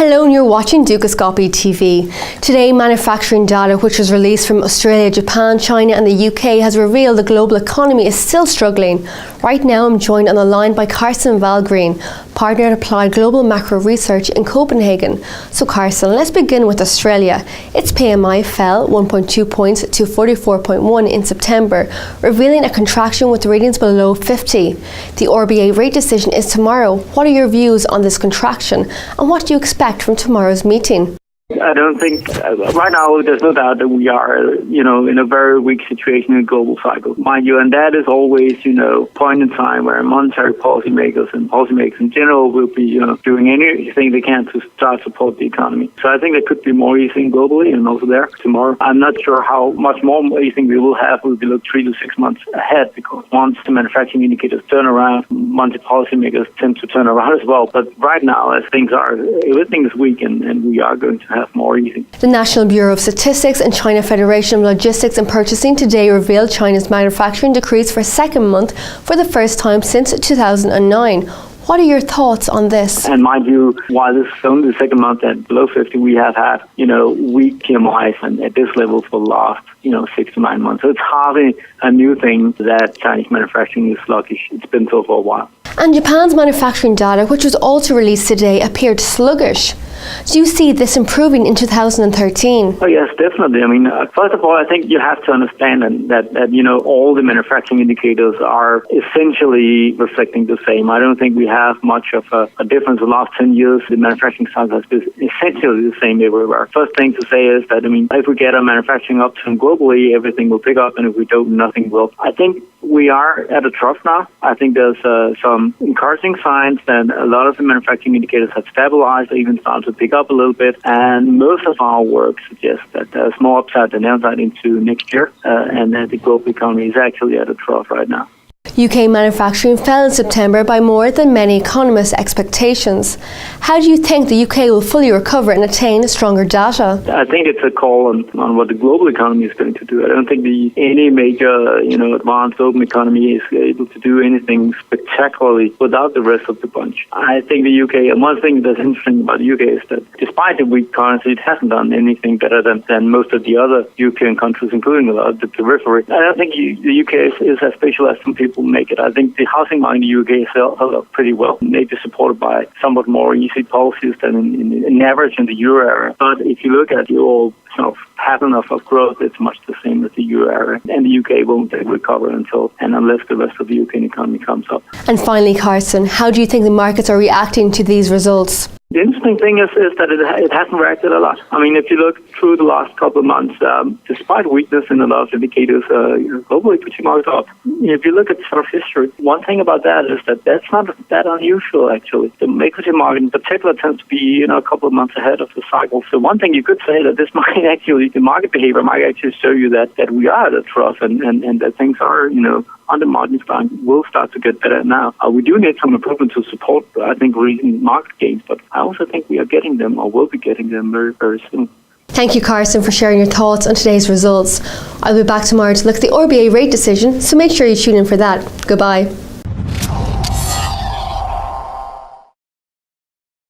Hello, and you're watching Dukascopy TV. Today, manufacturing data which was released from Australia, Japan, China and the UK has revealed the global economy is still struggling. Right now, I'm joined on the line by Carsten Valgreen, partner at Applied Global Macro Research in Copenhagen. So Carsten, let's begin with Australia. Its PMI fell 1.2 points to 44.1 in September, revealing a contraction with readings below 50. The RBA rate decision is tomorrow. What are your views on this contraction, and what do you expect from tomorrow's meeting? I don't think, right now, there's no doubt that we are, in a very weak situation in the global cycle, mind you, and that is always, point in time where monetary policymakers and policymakers in general will be, doing anything they can to start support the economy. So I think there could be more easing globally and also there tomorrow. I'm not sure how much more easing we will have. We'll be looked 3 to 6 months ahead, because once the manufacturing indicators turn around, monetary policymakers tend to turn around as well. But right now, as things are, everything is weak and we are going to have more easing. The National Bureau of Statistics and China Federation of Logistics and Purchasing today revealed China's manufacturing decreased for a second month for the first time since 2009. What are your thoughts on this? And mind you, while this is only the second month at below 50, we have had, weak PMIs and at this level for the last, 6 to 9 months. So it's hardly a new thing that Chinese manufacturing is sluggish. It's been so for a while. And Japan's manufacturing data, which was also released today, appeared sluggish. Do you see this improving in 2013? Oh, yes, definitely. I mean, first of all, I think you have to understand that all the manufacturing indicators are essentially reflecting the same. I don't think we have much of a difference. The last 10 years, the manufacturing cycle has been essentially the same everywhere. First thing to say is that, if we get our manufacturing upturn globally, everything will pick up, and if we don't, nothing will. I think we are at a trough now. I think there's some encouraging signs that a lot of the manufacturing indicators have stabilized or even started to pick up a little bit, and most of our work suggests that there's more upside than downside into next year, and that the global economy is actually at a trough right now. UK manufacturing fell in September by more than many economists' expectations. How do you think the UK will fully recover and attain stronger data? I think it's a call on what the global economy is going to do. I don't think any major, advanced open economy is able to do anything spectacularly without the rest of the bunch. I think the UK, and one thing that's interesting about the UK is that despite the weak currency, it hasn't done anything better than most of the other European countries, including a lot of the periphery. I don't think the UK is as special as some people make it. I think the housing market in the UK is held up pretty well, maybe supported by somewhat more easy policies than in average in the euro area. But if you look at the old sort of pattern of growth, it's much the same as the euro area. And the UK won't recover unless the rest of the UK economy comes up. And finally, Carsten, how do you think the markets are reacting to these results? The interesting thing is that it hasn't reacted a lot. I mean, if you look through the last couple of months, despite weakness in a lot of indicators, globally equity markets are up. If you look at sort of history, one thing about that is that that's not that unusual, actually. The equity market in particular tends to be, a couple of months ahead of the cycle. So one thing you could say that this might actually, the market behavior might actually show you that we are at a trough and that things are, on the margin line will start to get better now. We do need some improvement to support, I think, recent market gains, but I also think we are getting them or will be getting them very, very soon. Thank you, Carsten, for sharing your thoughts on today's results. I'll be back tomorrow to look at the RBA rate decision, so make sure you tune in for that. Goodbye.